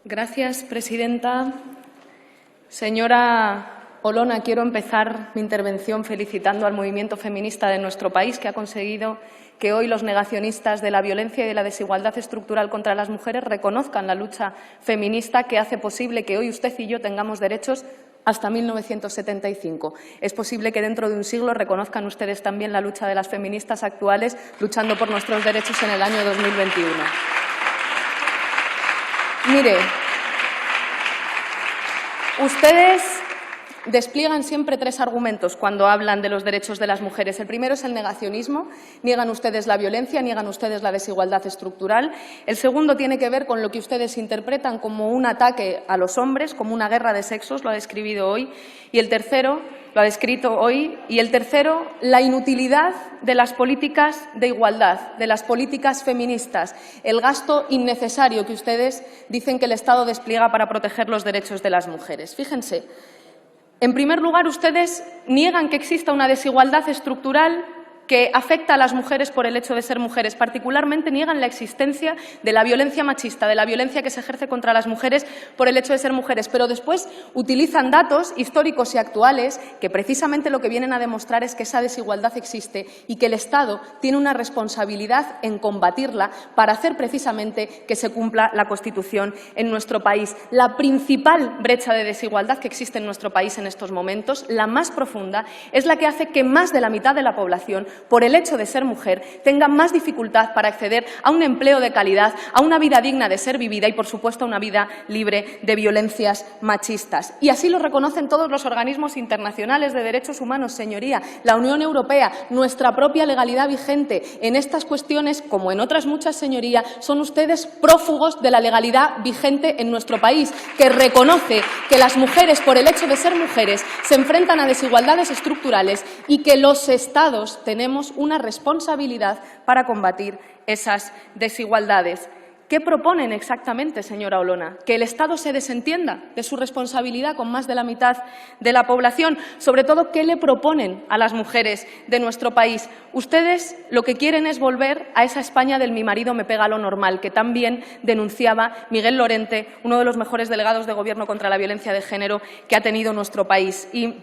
Gracias, presidenta. Señora Olona, quiero empezar mi intervención felicitando al movimiento feminista de nuestro país, que ha conseguido que hoy los negacionistas de la violencia y de la desigualdad estructural contra las mujeres reconozcan la lucha feminista que hace posible que hoy usted y yo tengamos derechos hasta 1975. Es posible que dentro de un siglo reconozcan ustedes también la lucha de las feministas actuales luchando por nuestros derechos en el año 2021. Mire, ustedes despliegan siempre tres argumentos cuando hablan de los derechos de las mujeres. El primero es el negacionismo. Niegan ustedes la violencia, niegan ustedes la desigualdad estructural. El segundo tiene que ver con lo que ustedes interpretan como un ataque a los hombres, como una guerra de sexos, lo ha descrito hoy. Y el tercero, la inutilidad de las políticas de igualdad, de las políticas feministas, el gasto innecesario que ustedes dicen que el Estado despliega para proteger los derechos de las mujeres. Fíjense. En primer lugar, ustedes niegan que exista una desigualdad estructural que afecta a las mujeres por el hecho de ser mujeres. Particularmente niegan la existencia de la violencia machista, de la violencia que se ejerce contra las mujeres por el hecho de ser mujeres. Pero después utilizan datos históricos y actuales que precisamente lo que vienen a demostrar es que esa desigualdad existe y que el Estado tiene una responsabilidad en combatirla para hacer precisamente que se cumpla la Constitución en nuestro país. La principal brecha de desigualdad que existe en nuestro país en estos momentos, la más profunda, es la que hace que más de la mitad de la población, por el hecho de ser mujer, tenga más dificultad para acceder a un empleo de calidad, a una vida digna de ser vivida y, por supuesto, a una vida libre de violencias machistas. Y así lo reconocen todos los organismos internacionales de derechos humanos, señoría, la Unión Europea, nuestra propia legalidad vigente. En estas cuestiones, como en otras muchas, señoría, son ustedes prófugos de la legalidad vigente en nuestro país, que reconoce que las mujeres, por el hecho de ser mujeres, se enfrentan a desigualdades estructurales y que los Estados tenemos una responsabilidad para combatir esas desigualdades. ¿Qué proponen exactamente, señora Olona? ¿Que el Estado se desentienda de su responsabilidad con más de la mitad de la población? Sobre todo, ¿qué le proponen a las mujeres de nuestro país? Ustedes lo que quieren es volver a esa España del mi marido me pega lo normal, que también denunciaba Miguel Lorente, uno de los mejores delegados de Gobierno contra la violencia de género que ha tenido nuestro país. Y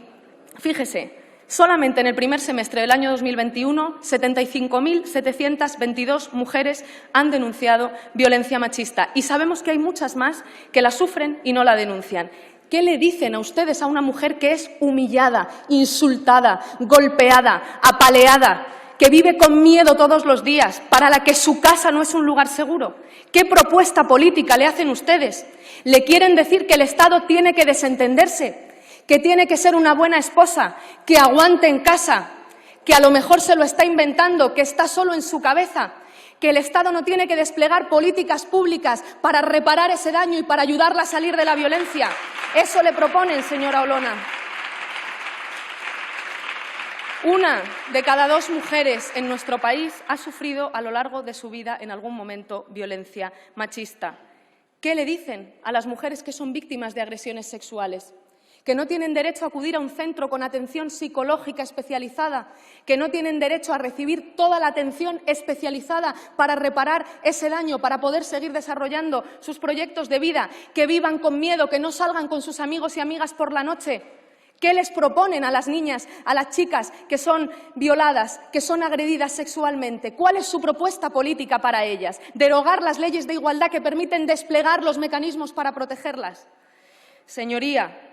fíjese, solamente en el primer semestre del año 2021, 75.722 mujeres han denunciado violencia machista. Y sabemos que hay muchas más que la sufren y no la denuncian. ¿Qué le dicen a ustedes a una mujer que es humillada, insultada, golpeada, apaleada, que vive con miedo todos los días, para la que su casa no es un lugar seguro? ¿Qué propuesta política le hacen ustedes? ¿Le quieren decir que el Estado tiene que desentenderse, que tiene que ser una buena esposa, que aguante en casa, que a lo mejor se lo está inventando, que está solo en su cabeza, que el Estado no tiene que desplegar políticas públicas para reparar ese daño y para ayudarla a salir de la violencia? Eso le proponen, señora Olona. Una de cada dos mujeres en nuestro país ha sufrido a lo largo de su vida en algún momento violencia machista. ¿Qué le dicen a las mujeres que son víctimas de agresiones sexuales? Que no tienen derecho a acudir a un centro con atención psicológica especializada, que no tienen derecho a recibir toda la atención especializada para reparar ese daño, para poder seguir desarrollando sus proyectos de vida, que vivan con miedo, que no salgan con sus amigos y amigas por la noche. ¿Qué les proponen a las niñas, a las chicas que son violadas, que son agredidas sexualmente? ¿Cuál es su propuesta política para ellas? ¿Derogar las leyes de igualdad que permiten desplegar los mecanismos para protegerlas? Señoría,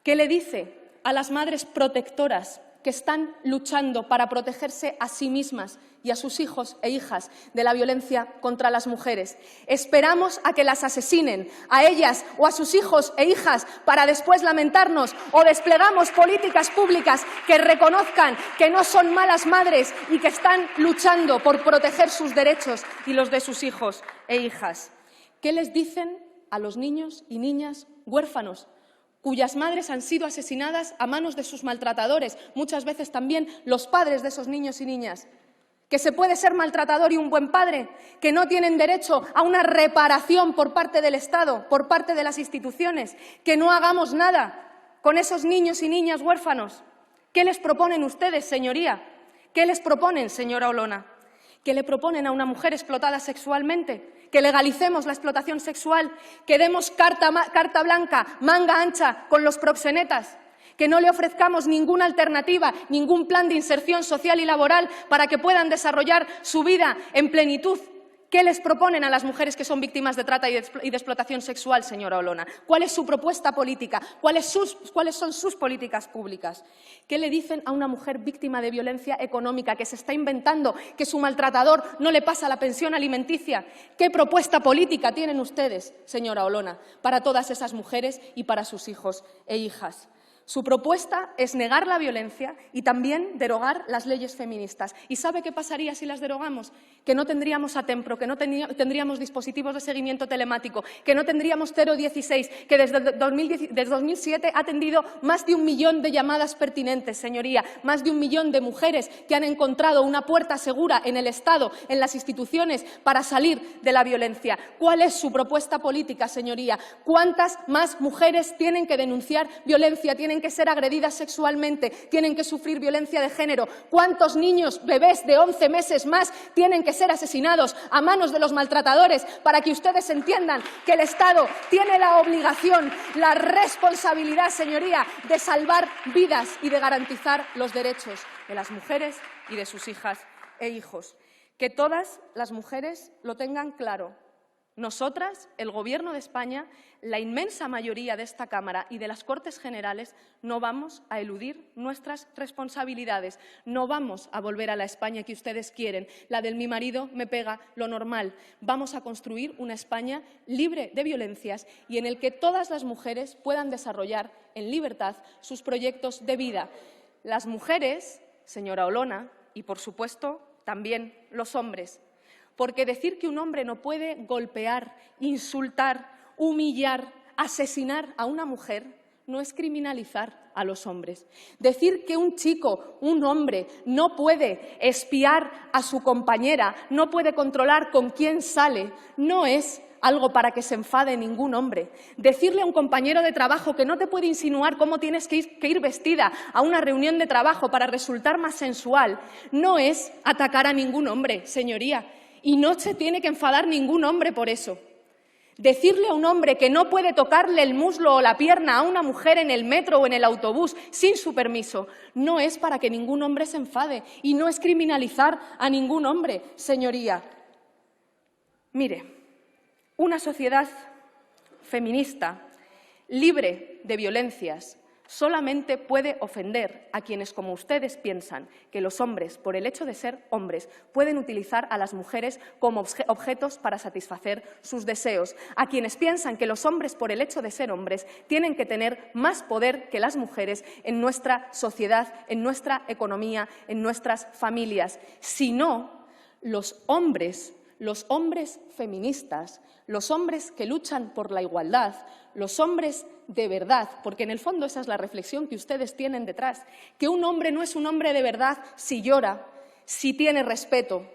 ¿qué le dice a las madres protectoras que están luchando para protegerse a sí mismas y a sus hijos e hijas de la violencia contra las mujeres? ¿Esperamos a que las asesinen, a ellas o a sus hijos e hijas, para después lamentarnos? ¿O desplegamos políticas públicas que reconozcan que no son malas madres y que están luchando por proteger sus derechos y los de sus hijos e hijas? ¿Qué les dicen a los niños y niñas huérfanos, cuyas madres han sido asesinadas a manos de sus maltratadores, muchas veces también los padres de esos niños y niñas? Que se puede ser maltratador y un buen padre, que no tienen derecho a una reparación por parte del Estado, por parte de las instituciones, que no hagamos nada con esos niños y niñas huérfanos. ¿Qué les proponen ustedes, señoría? ¿Qué les proponen, señora Olona? ¿Qué le proponen a una mujer explotada sexualmente? que legalicemos la explotación sexual, que demos carta blanca, manga ancha con los proxenetas, que no le ofrezcamos ninguna alternativa, ningún plan de inserción social y laboral para que puedan desarrollar su vida en plenitud. ¿Qué les proponen a las mujeres que son víctimas de trata y de explotación sexual, señora Olona? ¿Cuál es su propuesta política? ¿Cuáles son sus políticas públicas? ¿Qué le dicen a una mujer víctima de violencia económica que se está inventando que su maltratador no le pasa la pensión alimenticia? ¿Qué propuesta política tienen ustedes, señora Olona, para todas esas mujeres y para sus hijos e hijas? Su propuesta es negar la violencia y también derogar las leyes feministas. ¿Y sabe qué pasaría si las derogamos? Que no tendríamos Atempro, que no tendríamos dispositivos de seguimiento telemático, que no tendríamos 016, que desde 2007 ha atendido más de 1 millón de llamadas pertinentes, señoría, más de 1 millón de mujeres que han encontrado una puerta segura en el Estado, en las instituciones, para salir de la violencia. ¿Cuál es su propuesta política, señoría? ¿Cuántas más mujeres tienen que denunciar violencia, tienen que ser agredidas sexualmente, tienen que sufrir violencia de género? ¿Cuántos niños, bebés de 11 meses más tienen que ser asesinados a manos de los maltratadores para que ustedes entiendan que el Estado tiene la obligación, la responsabilidad, señoría, de salvar vidas y de garantizar los derechos de las mujeres y de sus hijas e hijos? Que todas las mujeres lo tengan claro. Nosotras, el Gobierno de España, la inmensa mayoría de esta Cámara y de las Cortes Generales, no vamos a eludir nuestras responsabilidades, no vamos a volver a la España que ustedes quieren, la del mi marido me pega, lo normal. Vamos a construir una España libre de violencias y en el que todas las mujeres puedan desarrollar en libertad sus proyectos de vida. Las mujeres, señora Olona, y por supuesto también los hombres. Porque decir que un hombre no puede golpear, insultar, humillar, asesinar a una mujer no es criminalizar a los hombres. Decir que un chico, un hombre, no puede espiar a su compañera, no puede controlar con quién sale, no es algo para que se enfade ningún hombre. Decirle a un compañero de trabajo que no te puede insinuar cómo tienes que ir vestida a una reunión de trabajo para resultar más sensual, no es atacar a ningún hombre, señoría. Y no se tiene que enfadar ningún hombre por eso. Decirle a un hombre que no puede tocarle el muslo o la pierna a una mujer en el metro o en el autobús sin su permiso no es para que ningún hombre se enfade y no es criminalizar a ningún hombre, señoría. Mire, una sociedad feminista, libre de violencias, solamente puede ofender a quienes, como ustedes, piensan que los hombres, por el hecho de ser hombres, pueden utilizar a las mujeres como objetos para satisfacer sus deseos, a quienes piensan que los hombres, por el hecho de ser hombres, tienen que tener más poder que las mujeres en nuestra sociedad, en nuestra economía, en nuestras familias. Si no, los hombres feministas, los hombres que luchan por la igualdad, los hombres de verdad, porque en el fondo esa es la reflexión que ustedes tienen detrás, que un hombre no es un hombre de verdad si llora, si tiene respeto,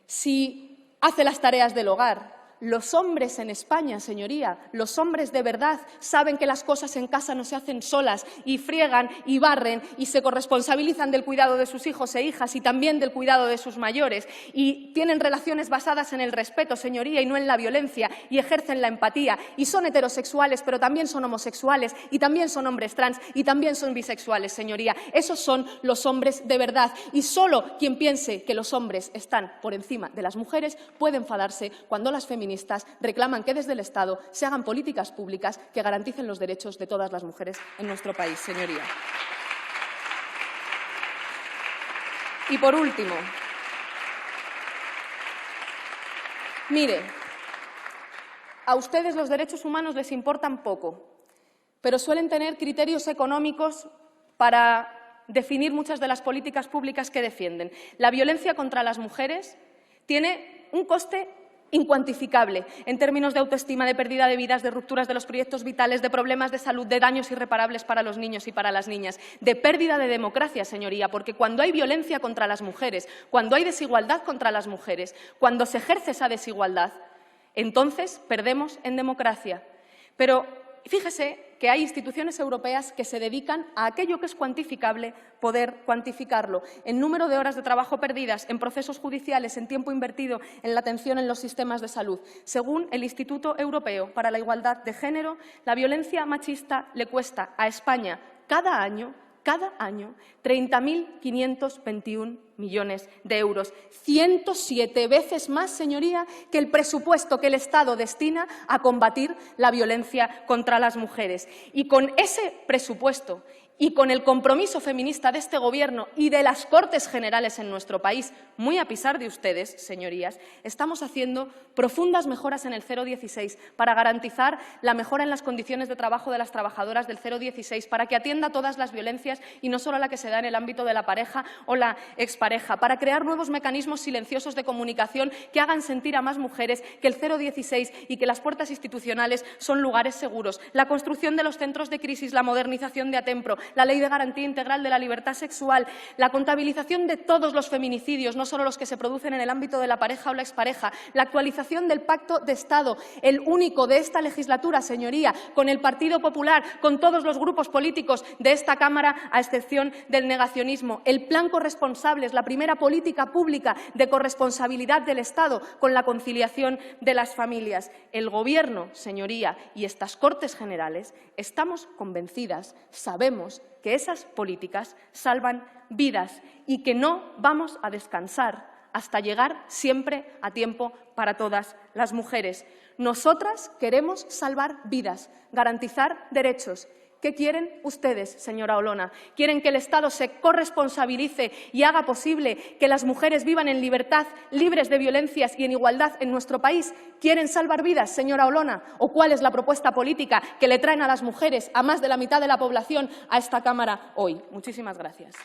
si hace las tareas del hogar. Los hombres en España, señoría, los hombres de verdad saben que las cosas en casa no se hacen solas y friegan y barren y se corresponsabilizan del cuidado de sus hijos e hijas y también del cuidado de sus mayores y tienen relaciones basadas en el respeto, señoría, y no en la violencia y ejercen la empatía y son heterosexuales pero también son homosexuales y también son hombres trans y también son bisexuales, señoría. Esos son los hombres de verdad y solo quien piense que los hombres están por encima de las mujeres puede enfadarse cuando las feministas reclaman que desde el Estado se hagan políticas públicas que garanticen los derechos de todas las mujeres en nuestro país, señoría. Y por último, mire, a ustedes los derechos humanos les importan poco, pero suelen tener criterios económicos para definir muchas de las políticas públicas que defienden. La violencia contra las mujeres tiene un coste incuantificable en términos de autoestima, de pérdida de vidas, de rupturas de los proyectos vitales, de problemas de salud, de daños irreparables para los niños y para las niñas, de pérdida de democracia, señoría, porque cuando hay violencia contra las mujeres, cuando hay desigualdad contra las mujeres, cuando se ejerce esa desigualdad, entonces perdemos en democracia. Pero fíjese que hay instituciones europeas que se dedican a aquello que es cuantificable, poder cuantificarlo, en número de horas de trabajo perdidas, en procesos judiciales, en tiempo invertido en la atención en los sistemas de salud. Según el Instituto Europeo para la Igualdad de Género, la violencia machista le cuesta a España cada año 30.521 millones de euros. 107 veces más, señoría, que el presupuesto que el Estado destina a combatir la violencia contra las mujeres. Y con ese presupuesto y con el compromiso feminista de este Gobierno y de las Cortes Generales en nuestro país, muy a pesar de ustedes, señorías, estamos haciendo profundas mejoras en el 016 para garantizar la mejora en las condiciones de trabajo de las trabajadoras del 016, para que atienda todas las violencias y no solo la que se da en el ámbito de la pareja o la expareja, para crear nuevos mecanismos silenciosos de comunicación que hagan sentir a más mujeres que el 016 y que las puertas institucionales son lugares seguros, la construcción de los centros de crisis, la modernización de Atempro, la Ley de Garantía Integral de la Libertad Sexual, la contabilización de todos los feminicidios, no solo los que se producen en el ámbito de la pareja o la expareja, la actualización del Pacto de Estado, el único de esta legislatura, señoría, con el Partido Popular, con todos los grupos políticos de esta Cámara, a excepción del negacionismo, el Plan Corresponsables, la primera política pública de corresponsabilidad del Estado con la conciliación de las familias. El Gobierno, señoría, y estas Cortes Generales, estamos convencidas, sabemos que esas políticas salvan vidas y que no vamos a descansar hasta llegar siempre a tiempo para todas las mujeres. Nosotras queremos salvar vidas, garantizar derechos. ¿Qué quieren ustedes, señora Olona? ¿Quieren que el Estado se corresponsabilice y haga posible que las mujeres vivan en libertad, libres de violencias y en igualdad en nuestro país? ¿Quieren salvar vidas, señora Olona? ¿O cuál es la propuesta política que le traen a las mujeres, a más de la mitad de la población, a esta Cámara hoy? Muchísimas gracias.